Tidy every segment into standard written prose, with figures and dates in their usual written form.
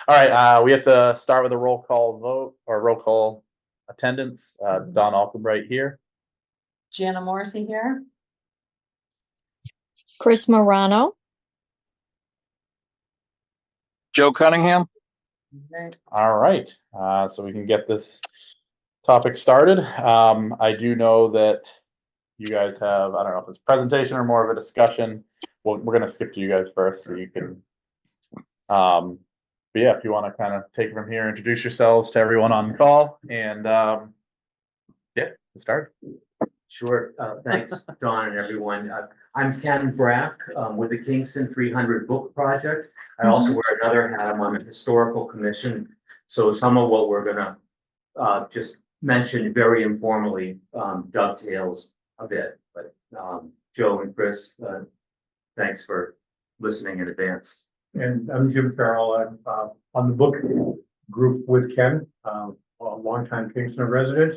All right, we have to start with a roll call vote or roll call attendance. Don Albright here. Jana Morrissey here. Chris Morano. Joe Cunningham. All right, so we can get this topic started. I do know that you guys have, I don't know if it's a presentation or more of a discussion. Well, we're going to skip to you guys first so you can, but yeah, if you want to kind of take it from here, introduce yourselves to everyone on the call and yeah, get started. Sure. Thanks, Don and everyone. I'm Ken Brack with the Kingston 300 Book Project. I also wear another hat. I'm on the Historical Commission. So some of what we're going to just mention very informally dovetails a bit. But Joe and Chris, thanks for listening in advance. And I'm Jim Farrell. I'm on the book group with Ken, a longtime Kingston resident.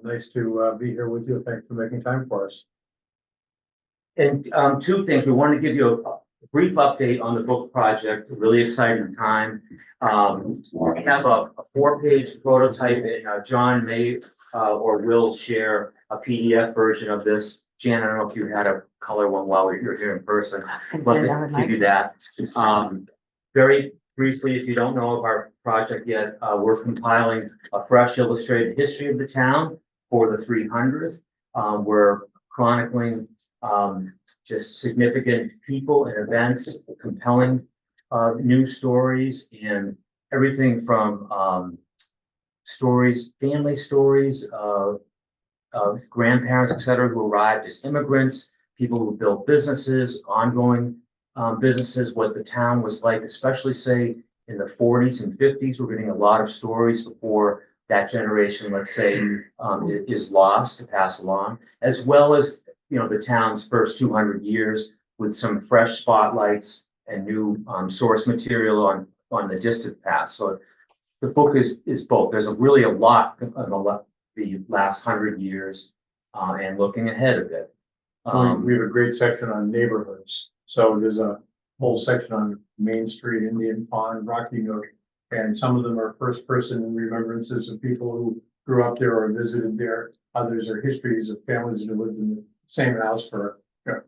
Nice to be here with you. Thanks for making time for us. And two things. We want to give you a brief update on the book project. A really exciting time. We have a 4-page prototype, and John may or will share a PDF version of this. Jan, I don't know if you had a color one while you're here in person. Let me give you that. Very briefly, if you don't know of our project yet, we're compiling a fresh illustrated history of the town for the 300th. We're chronicling just significant people and events, compelling news stories, and everything from stories, family stories of grandparents, et cetera, who arrived as immigrants, people who built businesses, ongoing businesses, what the town was like, especially say in the 40s and 50s. We're getting a lot of stories before that generation, let's say, is lost to pass along, as well as, you know, the town's first 200 years with some fresh spotlights and new source material on the distant past. So the book is both. There's really a lot on the last 100 years and looking ahead a bit. We have a great section on neighborhoods. So there's a whole section on Main Street, Indian Pond, Rocky Nook, and some of them are first-person remembrances of people who grew up there or visited there. Others are histories of families that lived in the same house for, you know,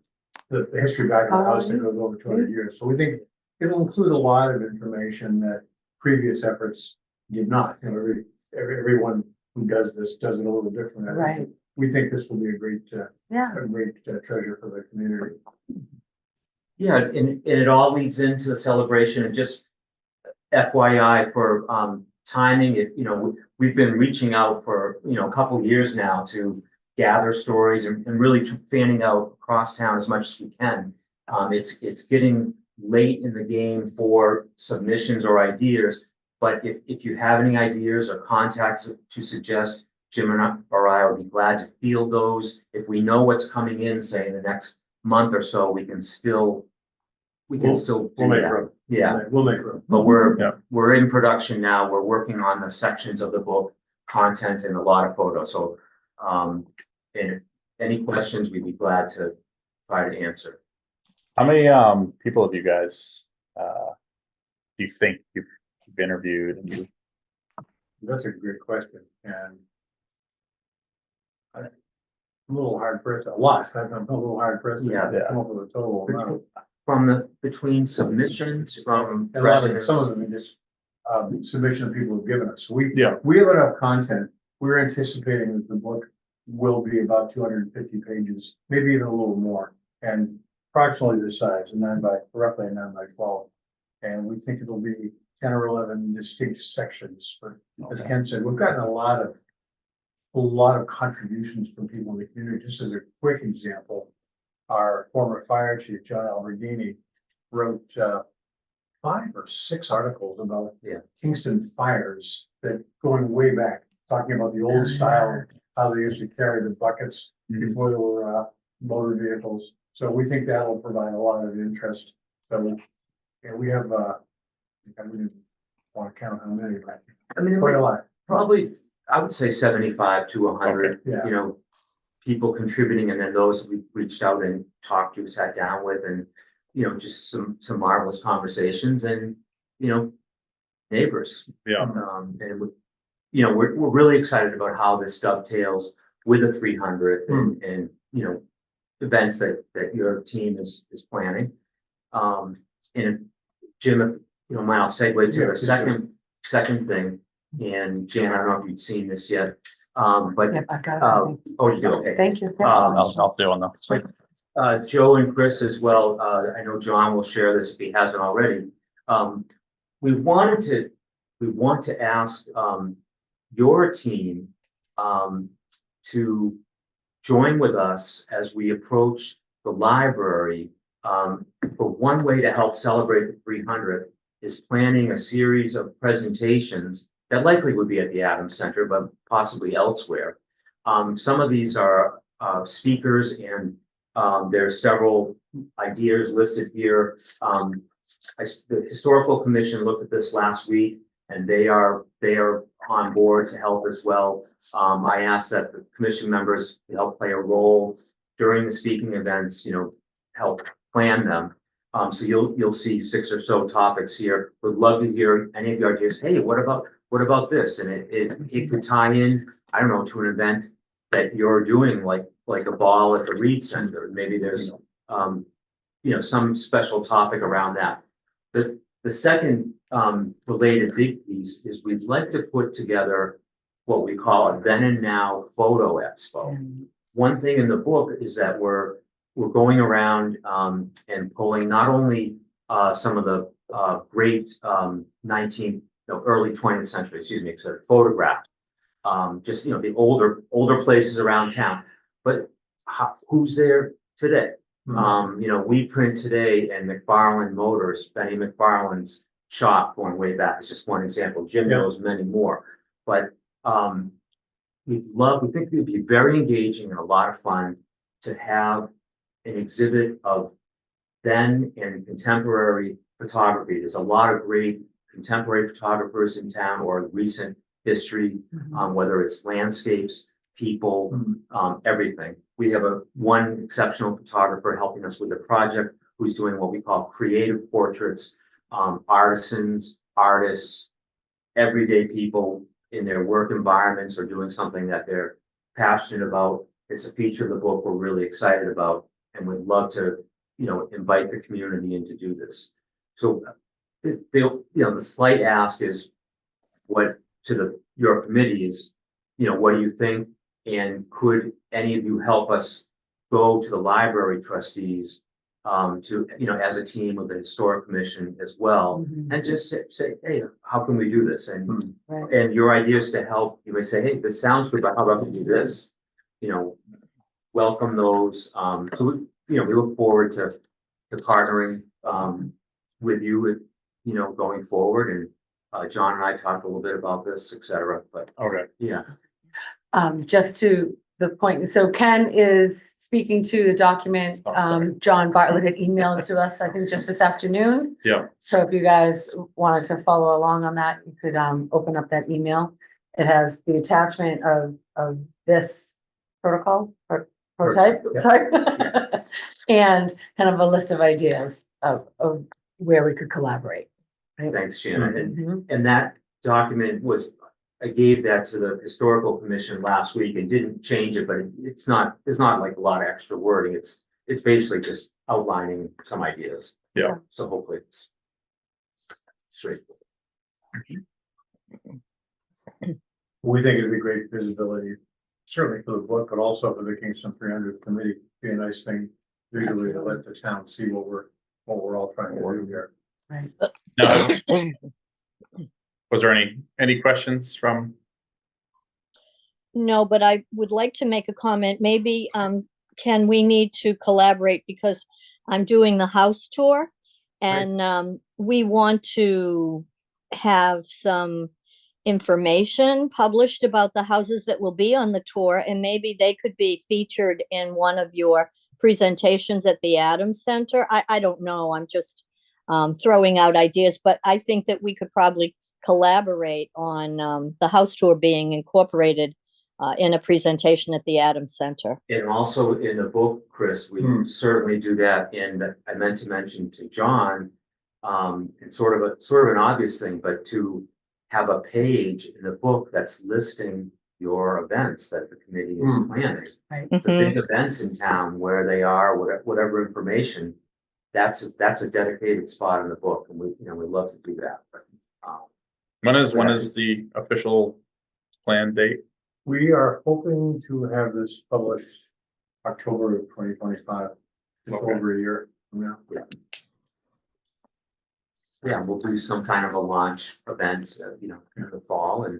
the history back of the house that goes over 200 years. So we think it'll include a lot of information that previous efforts did not. You know, everyone who does this does it a little different. Right. We think this will be a great treasure for the community. Yeah, and it all leads into the celebration. And just FYI for timing, you know, we've been reaching out for, you know, a couple of years now to gather stories and really fanning out across town as much as we can. It's getting late in the game for submissions or ideas, but if you have any ideas or contacts to suggest, Jim or I will be glad to field those. If we know what's coming in, say in the next month or so, we can still do that. Yeah, We'll make room. but we're in production now. We're working on the sections of the book, content, and a lot of photos. So, and any questions, we'd be glad to try to answer. How many people have you guys do you think you've interviewed? And That's a great question, and I'm a little hard pressed. A lot. I'm a little hard pressed. Yeah. To come up with a total amount. From between submissions from And a lot of residents. some of them are just submission that people have given us. We Yeah. we have enough content. We're anticipating that the book will be about 250 pages, maybe even a little more, and approximately this size, roughly a 9 by 12. And we think it'll be 10 or 11 distinct sections. But as Ken said, we've gotten a lot of contributions from people in the community. Just as a quick example, our former fire chief, John Alberghini, wrote 5 or 6 articles about Kingston fires that going way back, talking about the old style, how they used to carry the buckets before there were motor vehicles. So we think that'll provide a lot of interest. So yeah, we have, I wouldn't want to count how many, but I mean, quite a lot. probably, I would say 75 to 100, Okay, yeah. you know, people contributing, and then those we reached out and talked to, sat down with, and, you know, just some marvelous conversations. And, you know, neighbors. Yeah. And we're really excited about how this dovetails with the 300 and events that your team is planning. And Jim, if you don't mind, I'll segue to the second thing. And Jan, I don't know if you've seen this yet, but Yep, I've got it. oh, you do, okay. Thank you. I'll do on that. Joe and Chris as well, I know John will share this if he hasn't already. We want to ask your team to join with us as we approach the library. For one way to help celebrate the 300th is planning a series of presentations that likely would be at the Adams Center, but possibly elsewhere. Some of these are speakers, and there are several ideas listed here. The Historical Commission looked at this last week, and they are on board to help as well. I asked that the commission members help play a role during the speaking events, help plan them. So you'll see 6 or so topics here. Would love to hear any of your ideas. Hey, what about this? And it could tie in, I don't know, to an event that you're doing, like a ball at the Reed Center. Maybe there's some special topic around that. The second related big piece is we'd like to put together what we call a then and now photo expo. One thing in the book is that we're going around and pulling not only some of the great early 20th century, photographs, just the older places around town, but who's there today? We print today in McFarland Motors, Benny McFarland's shop going way back is just one example. Jim knows many more, but we think it would be very engaging and a lot of fun to have an exhibit of then and contemporary photography. There's a lot of great contemporary photographers in town or recent history, whether it's landscapes, people, everything. We have one exceptional photographer helping us with the project who's doing what we call creative portraits, artisans, artists, everyday people in their work environments or doing something that they're passionate about. It's a feature of the book we're really excited about, and we'd love to, invite the community in to do this. So, the slight ask is, what to your committee is, what do you think? And could any of you help us go to the library trustees to, as a team with the Historic Commission as well, and just say, hey, how can we do this? And and your ideas to help, you may say, hey, this sounds good, but how about we do this? Welcome those. So we look forward to partnering with you, going forward. And John and I talked a little bit about this, et cetera. But Okay. yeah. Just to the point, so Ken is speaking to the document, John Bartlett had emailed to us, I think just this afternoon. Yeah. So if you guys wanted to follow along on that, you could open up that email. It has the attachment of this protocol or prototype, sorry, and kind of a list of ideas of where we could collaborate. Right? Thanks, Shannon. And that document I gave that to the Historical Commission last week and didn't change it, but it's not like a lot of extra wording. It's basically just outlining some ideas. Yeah. So hopefully it's straightforward. We think it'd be great visibility, certainly for the book, but also for the Kingston 300 committee. Be a nice thing visually to let the town see what we're all trying to do here. Right. Now, was there any questions from? No, but I would like to make a comment. Maybe Ken, we need to collaborate because I'm doing the house tour, and we want to have some information published about the houses that will be on the tour, and maybe they could be featured in one of your presentations at the Adams Center. I don't know. I'm just throwing out ideas, but I think that we could probably collaborate on the house tour being incorporated in a presentation at the Adams Center. And also in the book, Chris, we certainly do that. And I meant to mention to John, It's sort of an obvious thing, but to have a page in the book that's listing your events that the committee is planning, the Mhm. big events in town, where they are, whatever information, that's a dedicated spot in the book, and we love to do that. But, When is the official planned date? We are hoping to have this published October of 2025, just Okay. over a year from now. Yeah, we'll do some kind of a launch event, in the fall, and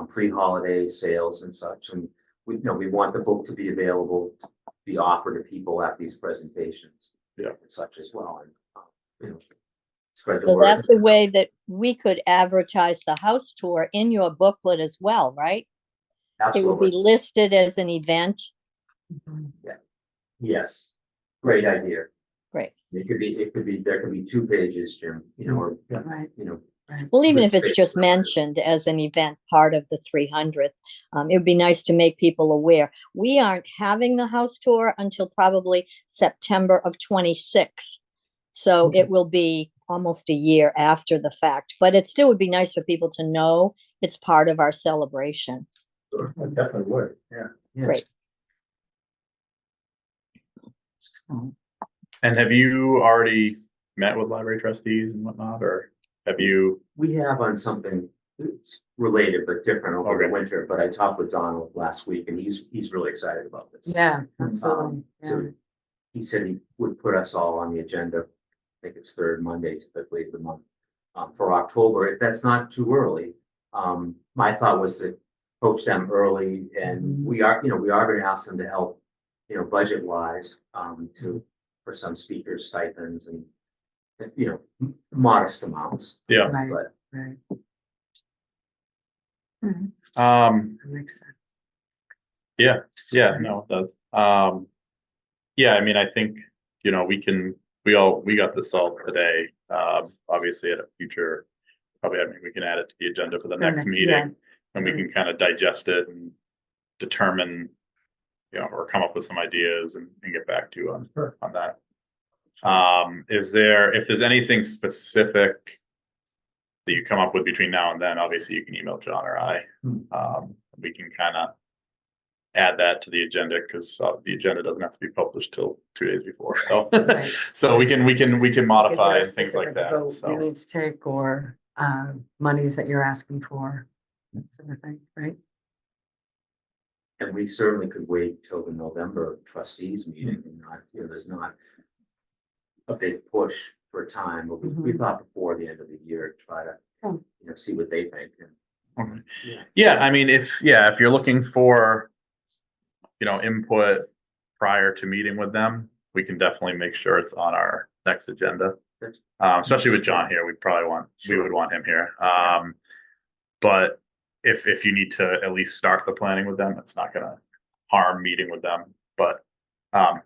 pre-holiday sales and such. And we want the book to be available, to be offered to people at these presentations. Yeah. And such as well, and, spread the So word. that's a way that we could advertise the house tour in your booklet as well, right? It would be Absolutely, listed as an event. Mhm. yes, great idea. Great. There could be 2 pages, Jim, or, Right. Well, even With if it's space just for it. mentioned as an event, part of the 300th, it would be nice to make people aware. We aren't having the house tour until probably September of 26. So Okay. it will be almost a year after the fact, but it still would be nice for people to know it's part of our celebration. I definitely would, yeah. Great. And have you already met with library trustees and whatnot, or have you? We have on something related but different over the Okay. winter, but I talked with Donald last week, and he's really excited about this. Yeah, absolutely. Yeah. So he said he would put us all on the agenda. I think it's third Monday typically of the month, for October, if that's not too early. My thought was to coach them early, and we are gonna ask them to help, budget wise, for some speakers stipends and, modest amounts, Yeah. Right, but right. Um, That makes sense. yeah, no, it does. Yeah, I mean, I think, we got this all today. Obviously at a future, probably, we can add it to the agenda for the next yeah. meeting. And we can kind of digest it and determine, or come up with some ideas and get back to you on that. If there's anything specific that you come up with between now and then, obviously you can email John or I. We can kind of add that to the agenda, because the agenda doesn't have to be published till 2 days before. So, Right. so we can Is there modify a and things like specific that. vote You So, need to take, or monies that you're asking for, that sort of thing, right? and we certainly could wait till the November trustees meeting, and not, there's not a big push for time, but we thought before the end of the year, try to, Oh. see what they think. And, okay. yeah. Yeah, I mean, if you're looking for, input prior to meeting with them, we can definitely make sure it's on our next agenda. That's- Especially with John here, we would want him here. But if you need to at least start the planning with them, it's not gonna harm meeting with them, but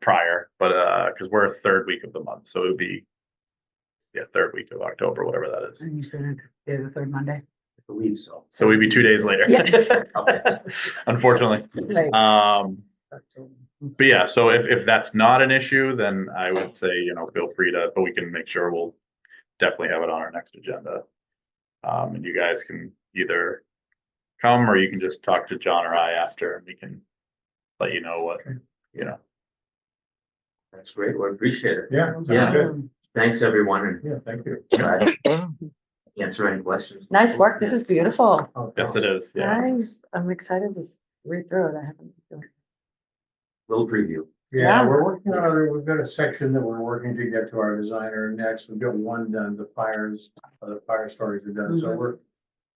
prior, but because we're third week of the month, so it would be third week of October, whatever that is. And you said it's the third Monday. I believe so. So we'd be 2 days later. Yeah. Okay. Unfortunately. Right. But yeah, so if that's not an issue, then I would say, feel free to, but we can make sure we'll definitely have it on our next agenda. And you guys can either come, or you can just talk to John or I after, and we can let you know what, That's great. Well, I appreciate it. Yeah. Yeah. Good. Thanks, everyone, and Yeah, thank you. answer any questions. Nice work. This is beautiful. Oh, Yes, it is, yeah. Nice. I'm excited to read through it. I haven't. Little preview. Yeah, Yeah. we're working on it. We've got a section that we're working to get to our designer next. We've got one done, the fire stories are done, so we're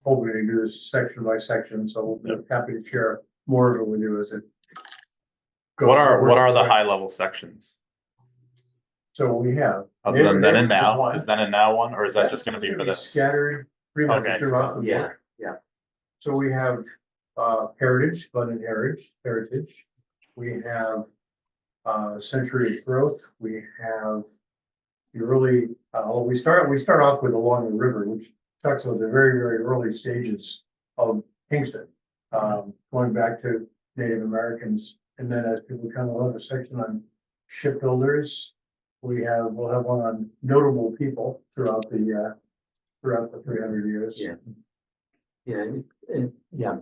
hoping to do this section by section, so we'll be happy to share more of it with you as it goes. What are the high level sections? So we have. Other than then and Neighborhood now, one. is then and now one, or is that just gonna be for this? Scattered pretty much Okay. throughout the Yeah, book. yeah. So we have heritage, London heritage. We have century of growth. We have the early. We start off with along the river, which talks about the very, very early stages of Kingston, going back to Native Americans, and then as people come, we'll have a section on shipbuilders. we'll have one on notable people throughout the 300 years. Yeah. Yeah,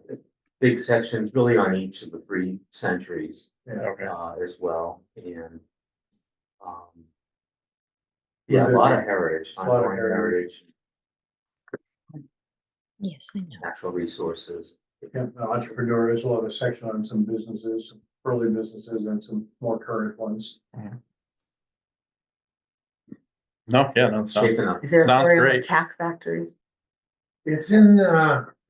big sections really on each of the 3 centuries, Okay. as well, and, yeah, a lot of heritage, A lot of ongoing heritage. heritage, Yes, I know. natural resources. Yeah, entrepreneurs, we'll have a section on some businesses, some early businesses and some more current ones. No, yeah, no, sounds, Shaping up. Is there a sounds story on the great. tack factories? It's in,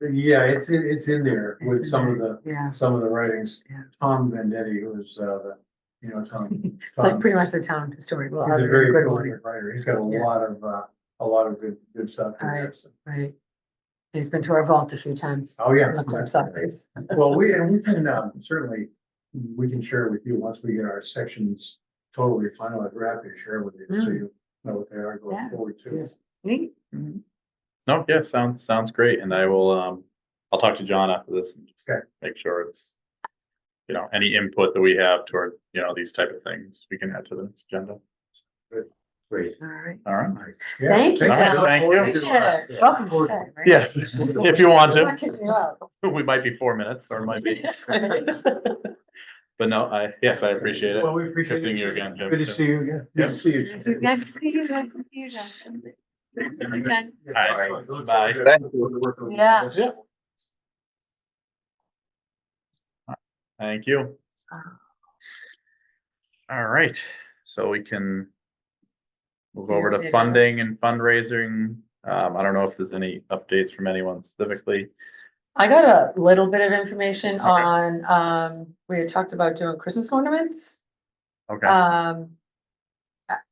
it's in there with some of the Yeah, writings. Yeah. Tom Vendetti, who's Tom. like pretty much the town historic. Well, He's a other very good prolific writer. He's got Yes. a lot of good stuff in there. Right. He's been to our vault a few times. Oh, yeah. Looked up somethings. Well, we can certainly, we can share with you once we get our sections totally finalized. We're happy to share with you, so you know what they are going Yeah. forward too. Neat. No, yeah, sounds great. And I will, I'll talk to John after this and just Okay. make sure it's, any input that we have toward, these type of things, we can add to the agenda. Great. All right. All right. Yeah, Thank you, All right, John. thank you. Appreciate it. Yeah. Welcome to stay, right? Yes, if you want We're not to. kicking you out. We might be 4 minutes or it might be. But no, I appreciate it. Well, we appreciate Good seeing it. you again, Jim. Good to see you again. Good to see you. Nice to see you. Nice to see you, John. Okay. All right, bye. Thank Yeah. Yeah. Thank you. All right, so we can move over to funding and fundraising. I don't know if there's any updates from anyone specifically. I got a little bit of information on, we had talked about doing Christmas ornaments. Okay,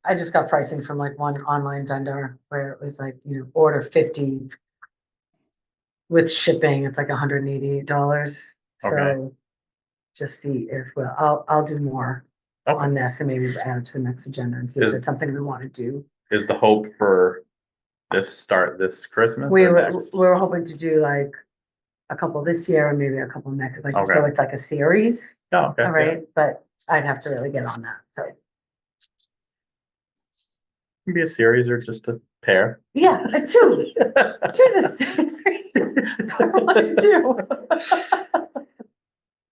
I just got pricing from like one online vendor where it was like, order 50 with shipping, it's like $188. Okay. So just see if, I'll do more Okay. on this and maybe add it to the next agenda and see if Is- it's something we want to do. is the hope for start this Christmas We or were, next? we were hoping to do like a couple this year and maybe a couple next, like, so Okay. it's like a series. Oh, okay. All right, but I'd have to really get on that, so, Can be a series or just a pair. yeah, two this. Two.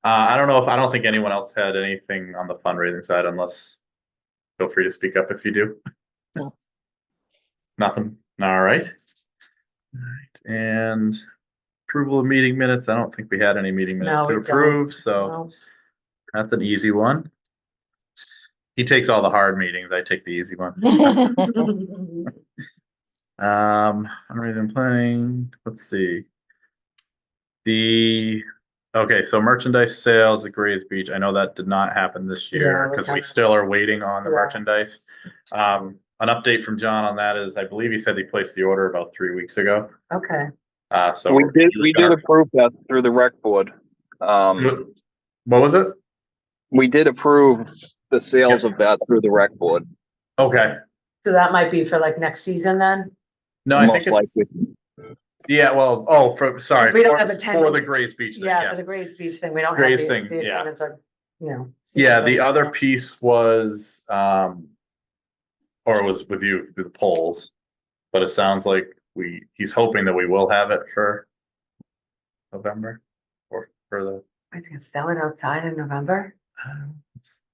I don't know I don't think anyone else had anything on the fundraising side unless, feel free to speak up if you do. No. Nothing. All right. All right. And approval of meeting minutes. I don't think we had any meeting No, minutes we to don't. approve, so Well, that's an easy one. He takes all the hard meetings. I take the easy one. Fundraising planning. Let's see. Okay, so merchandise sales at Grays Beach. I know that did not happen this year Yeah, we because we haven't. still are waiting on the Yeah. merchandise. An update from John on that is I believe he said he placed the order about 3 weeks ago. Okay, So We we're did, just we gonna- did approve that through the rec board. What was it? We did approve the sales of that through the rec board. Okay. so that might be for like next season then? No, I Most think it's, likely. yeah, well, sorry, We don't have for attendance. the Grays Beach thing, Yeah, for yes. the Grays Beach thing, we don't have Grays the thing, the yeah. attendance are, Yeah, the other piece was, or it was with you through the polls, but it sounds like he's hoping that we will have it for November or for the. I was gonna sell it outside in November,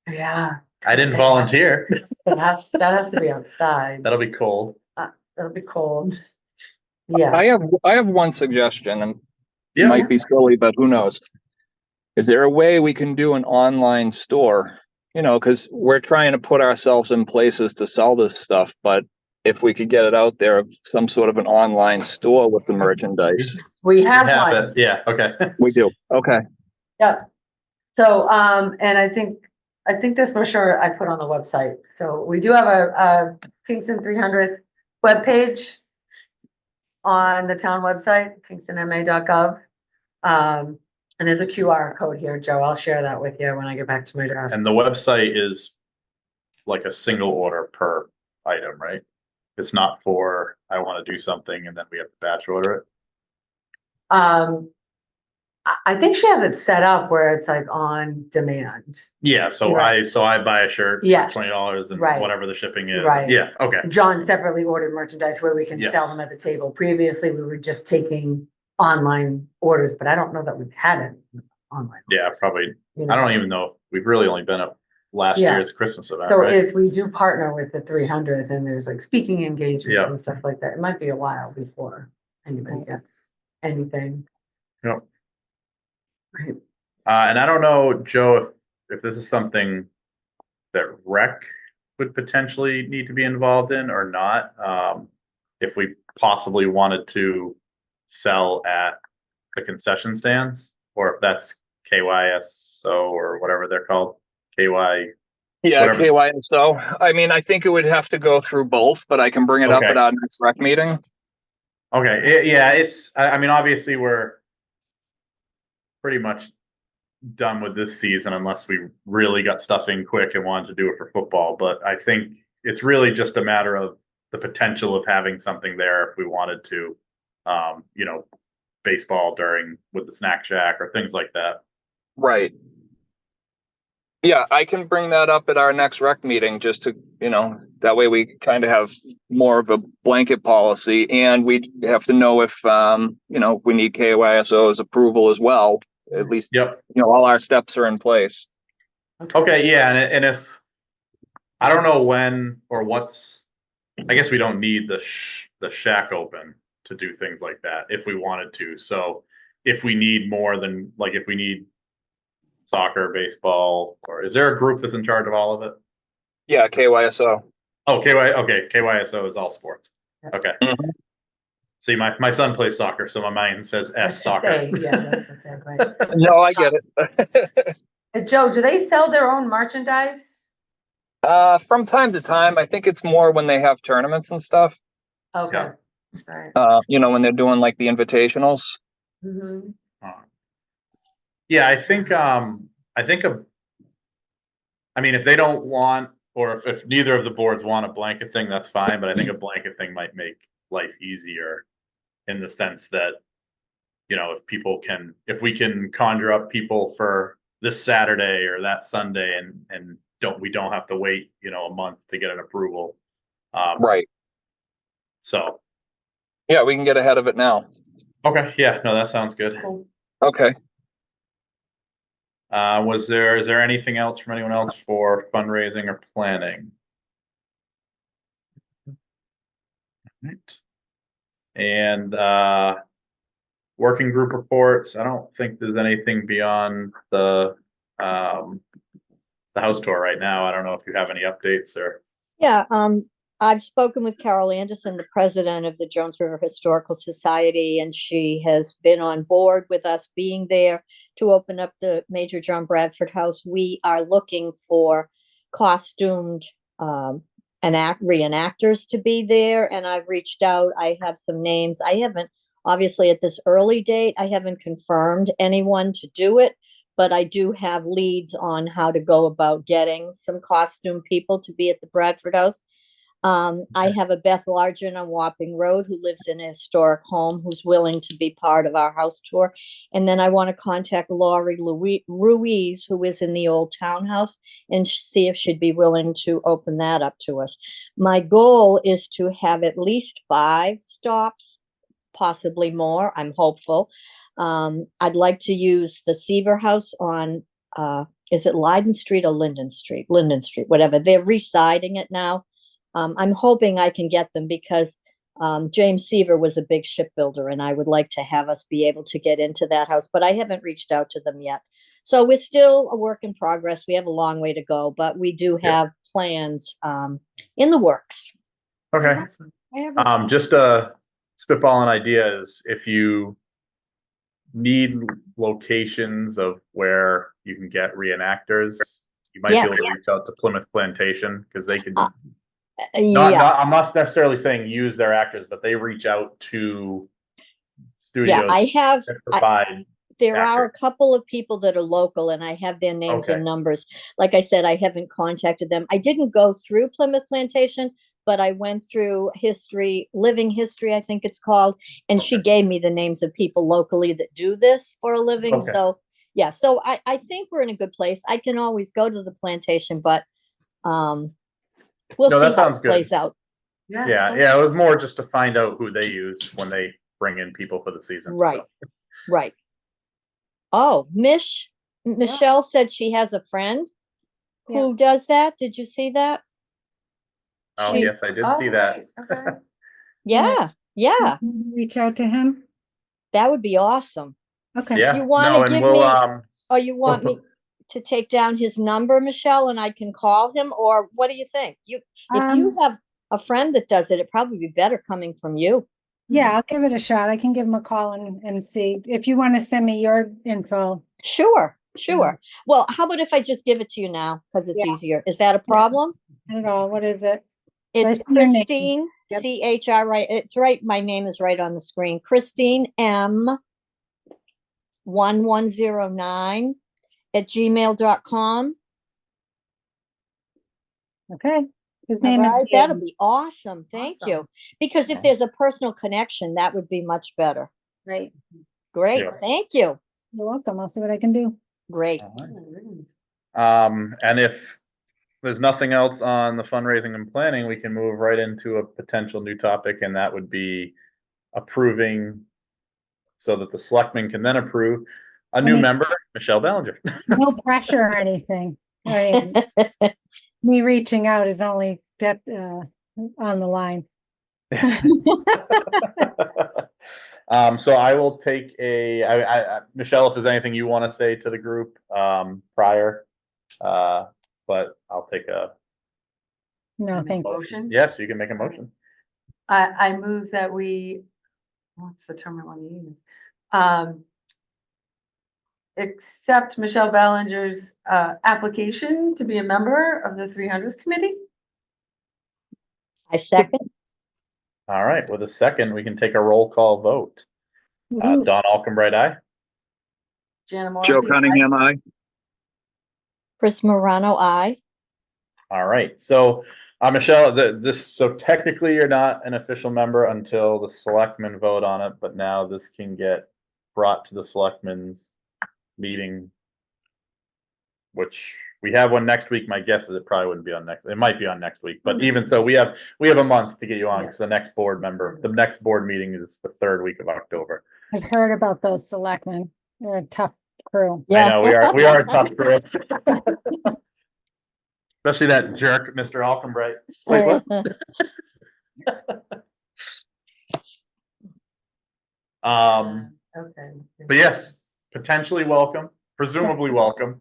yeah. I didn't volunteer. That has to be outside, That'll be cold. that'll be cold. Yeah, I have one suggestion, and it Yeah, might be silly, but who knows? Is there a way we can do an online store? Because we're trying to put ourselves in places to sell this stuff, but if we could get it out there, some sort of an online store with the merchandise. we have have one, it. Yeah, okay. We do. Okay. yeah. So, and I think this brochure I put on the website, so we do have a Kingston 300th webpage on the town website, kingstonma.gov. And there's a QR code here, Joe. I'll share that with you when I get back to my desk. And the website is like a single order per item, right? It's not for, I want to do something and then we have to batch order it. I think she has it set up where it's like on demand. Yeah, so Right. I buy a shirt for Yes. $20 and Right. whatever the shipping is. Right. Yeah, okay. John separately ordered merchandise where we can sell Yes. them at the table. Previously, we were just taking online orders, but I don't know that we've had it online. Yeah, orders, probably. you I know. don't even know. We've really only been up last Yeah. year's Christmas event, So right? if we do partner with the 300th and there's like speaking engagement Yeah. and stuff like that, it might be a while before anybody gets anything. Yep. Right. And I don't know, Joe, if this is something that rec would potentially need to be involved in or not. If we possibly wanted to sell at the concession stands, or if that's KYSO or whatever they're called, KY. Yeah, Whatever. KYSO. I mean, I think it would have to go through both, but I can bring it up Okay. at our next rec meeting. Okay, yeah, I mean, obviously we're pretty much done with this season unless we really got stuff in quick and wanted to do it for football. But I think it's really just a matter of the potential of having something there if we wanted to, you know, baseball during with the snack shack or things like that. Right. Yeah, I can bring that up at our next rec meeting just to, that way we kind of have more of a blanket policy, and we have to know if, we need KYSO's approval as well. At least, Yep. all our steps are in place. Okay, yeah, and if I don't know when or I guess we don't need the shack open to do things like that if we wanted to. So if we need more than if we need soccer, baseball, or is there a group that's in charge of all of it? Yeah, KYSO. Oh, okay, KYSO is all sports. Okay. Mhm. See, my son plays soccer, so my mind says S soccer. Yeah, that's exactly. No, I get it. Joe, do they sell their own merchandise? From time to time, I think it's more when they have tournaments and stuff. Okay. Right. When they're doing like the invitationals. Mhm. Yeah, I think I mean, if they don't want, or if neither of the boards want a blanket thing, that's fine. But I think a blanket thing might make life easier in the sense that, if we can conjure up people for this Saturday or that Sunday and we don't have to wait, a month to get an approval. Right. So. Yeah, we can get ahead of it now. Okay. Yeah, no, that sounds good. Cool. Okay. Is there anything else from anyone else for fundraising or planning? Right. And working group reports. I don't think there's anything beyond the house tour right now. I don't know if you have any updates or. Yeah, I've spoken with Carol Anderson, the president of the Jones River Historical Society, and she has been on board with us being there to open up the Major John Bradford House. We are looking for costumed reenactors to be there, and I've reached out. I have some names. I haven't, obviously at this early date, I haven't confirmed anyone to do it, but I do have leads on how to go about getting some costume people to be at the Bradford House. I have a Beth Largent on Wapping Road who lives in a historic home who's willing to be part of our house tour. And then I want to contact Laurie Ruiz, who is in the old townhouse, and see if she'd be willing to open that up to us. My goal is to have at least 5 stops, possibly more. I'm hopeful. I'd like to use the Seaver House on, is it Leiden Street or Linden Street? Linden Street, whatever. They're re-siding it now. I'm hoping I can get them because James Seaver was a big shipbuilder, and I would like to have us be able to get into that house, but I haven't reached out to them yet. So we're still a work in progress. We have a long way to go, but we do have plans in the works. Okay. Just spitballing ideas. If you need locations of where you can get reenactors, you might be able to reach out to Plymouth Plantation because they can. I'm not necessarily saying use their actors, but they reach out to studios. Yeah, I have. There actors. are a couple of people that are local, and I have their names and numbers. Like I said, I haven't contacted them. I didn't go through Plymouth Plantation, but I went through history, living history, I think it's called, and she gave me the names of people locally that do this for a living. Okay. So, yeah, so I think we're in a good place. I can always go to the plantation, but we'll No, see that how sounds it good. plays out. Yeah, it was more just to find out who they use when they bring in people for the season. Right, so. right. Oh, Michelle said she has a friend who does that. Did you see that? Oh, She- yes, I did see that. Yeah, yeah, Reach out to him. that would be awesome. Okay. Yeah, You want no, to and give we'll, me, or you want me to take down his number, Michelle, and I can call him, or what do you think? If you have a friend that does it, it'd probably be better coming from you. Yeah, I'll give it a shot. I can give him a call and see if you want to send me your info. Sure, sure. Well, how about if I just give it to you now, because it's Yeah. easier? Is that a problem? Not at all. What is it? It's What's your name? Christine, Yep. CHRI, it's right, my name is right on the screen, Christine M. 1109 at gmail.com. Okay. His All name is right, that'll Dan. be awesome. Thank you. Awesome. Because if there's a personal connection, that would be much better. Right. Great, Yeah. thank you. You're welcome. I'll see what I can do. Great. And if there's nothing else on the fundraising and planning, we can move right into a potential new topic, and that would be approving so that the selectmen can then approve a new member, Michelle Ballinger. No pressure or anything. Right. Me reaching out is only that on the line. So I will take Michelle, if there's anything you want to say to the group, prior, but I'll take a No, thank you. Motion? yes, you can make a motion. I move that we, what's the term I want to use? Accept Michelle Ballinger's application to be a member of the 300th committee. I second. All right, with a second, we can take a roll call vote. Woohoo. Don Alcombright, aye. Jana Morrissey. Joe Cunningham, aye. Chris Morano, I. All right, so Michelle, so technically you're not an official member until the selectmen vote on it, but now this can get brought to the selectmen's meeting, which we have one next week. My guess is it probably wouldn't be on next, it might be on next week, but even so, we have a month to get you on, because the next board meeting is the 3rd week of October. I've heard about those selectmen. They're a tough crew. I know, we are a tough group. Especially that jerk, Mr. Alcombright. Wait, what? Okay. But yes, potentially welcome, presumably welcome.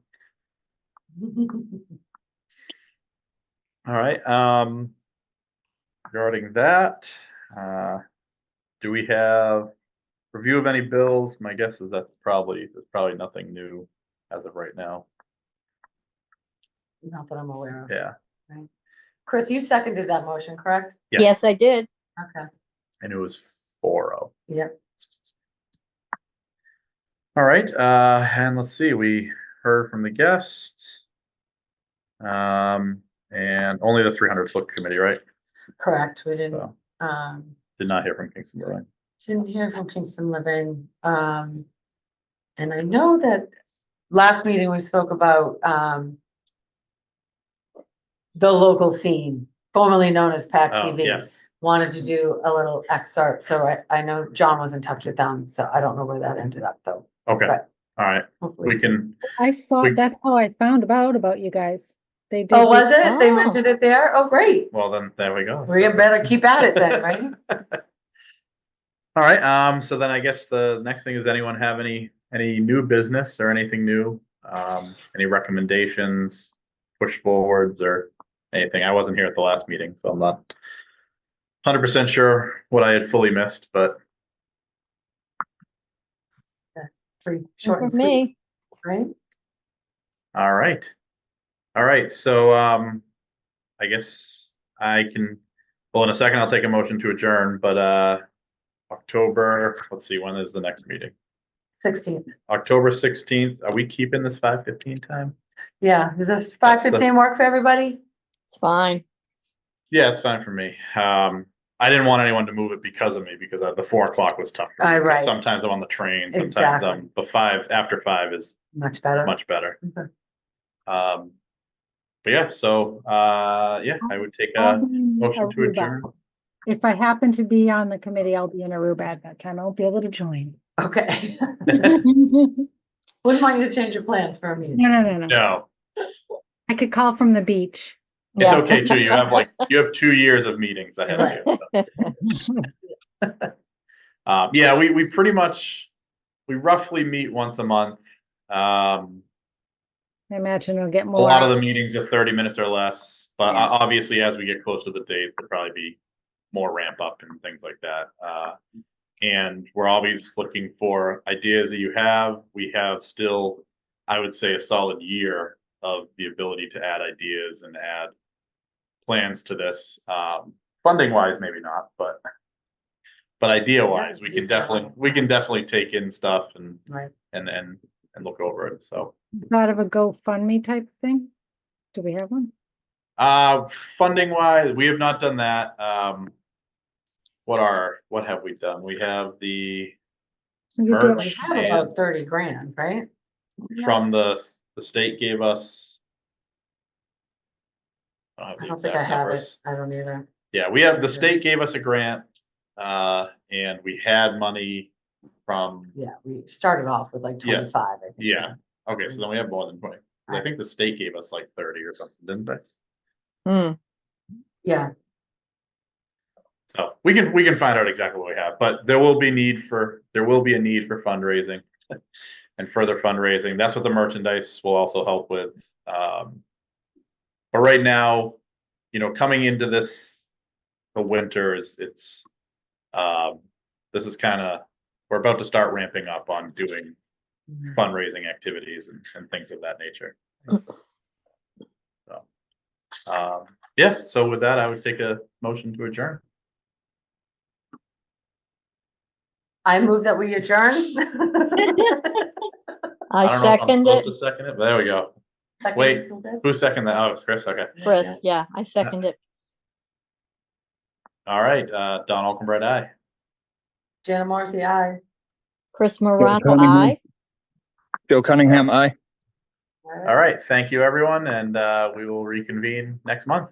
All right, regarding that, do we have review of any bills? My guess is there's probably nothing new as of right now. Not that I'm aware of. Yeah, Chris, you seconded that motion, correct? Yes, I did. Okay. and it was 4-0. Yep. All right, and let's see, we heard from the guests. And only the 300 foot committee, right? Correct. We didn't, So, um, did not hear from Kingston Living. didn't hear from Kingston Living. And I know that last meeting we spoke about, the local scene, formerly known as PAC Oh, TV. yes. Wanted to do a little excerpt, so I know John was in touch with them, so I don't know where that ended up though. Okay, But all right, hopefully we soon. can, I saw, that's how I found about you guys. They did. Oh, was it? They Oh. mentioned it there? Oh, great. well then, there we go. We better keep at it then, right? All right, so then I guess the next thing is, anyone have any new business or anything new? Any recommendations, push forwards or anything? I wasn't here at the last meeting, so I'm not 100% sure what I had fully missed, but Pretty short For and sweet, me. right? all right. All right, so I guess I can, well, in a second, I'll take a motion to adjourn, but October, let's see, when is the next meeting? 16th. October 16th. Are we keeping this 5:15 time? Yeah, does a 5:15 work for everybody? It's fine. Yeah, it's fine for me. I didn't want anyone to move it because of me, because the 4 o'clock was tough. for me, because Right. Sometimes I'm on the train, sometimes Exactly. the after 5 is Much better. much better. Okay. But yeah, so, yeah, I would take I'll a be in motion to Aruba. adjourn. If I happen to be on the committee, I'll be in Aruba at that time. I won't be able to join. Okay. No, Wouldn't want you to change your plans for a meeting. no. No, I could call from the beach. it's Yeah. okay too. You have 2 years of meetings ahead of you. Yeah, we pretty much, we roughly meet once a month. Um, I imagine it'll get a more. lot of the meetings are 30 minutes or less, but Yeah. obviously as we get close to the date, there'll probably be more ramp up and things like that. And we're always looking for ideas that you have. We have still, I would say, a solid year of the ability to add ideas and add plans to this. Funding wise, maybe not, but idea wise, Yeah, we can definitely take in stuff and Right. and look over it. So Thought of a GoFundMe type thing? Do we have one? funding wise, we have not done that. What have we done? We have the We could do We merch have about 30 grand, right? from the state gave us. I don't think I have it. I don't either. Yeah, we have, the state gave us a grant, and we had money from, Yeah, we started off with like Yeah. 25, I think. yeah, okay, so then we have more than 20. I think the state gave us like 30 or something, didn't they? Hmm. Yeah, So we can find out exactly what we have, but there will be a need for fundraising and further fundraising. That's what the merchandise will also help with. But right now, coming into the winter it's this is kind of, we're about to start ramping up on doing fundraising activities and things of that nature. So, yeah, so with that, I would take a motion to adjourn. I move that we adjourn. I don't know if I'm second supposed it. to second it, but there we go. Second, Wait. feel good? Who seconded that? Oh, it's Chris, okay. Chris, yeah, I second it. All right, Don Alkenbrett, aye. Jana Morrissey, aye. Chris Morano, Cunningham. aye. Joe Cunningham, aye. All right, thank you, everyone, and we will reconvene next month.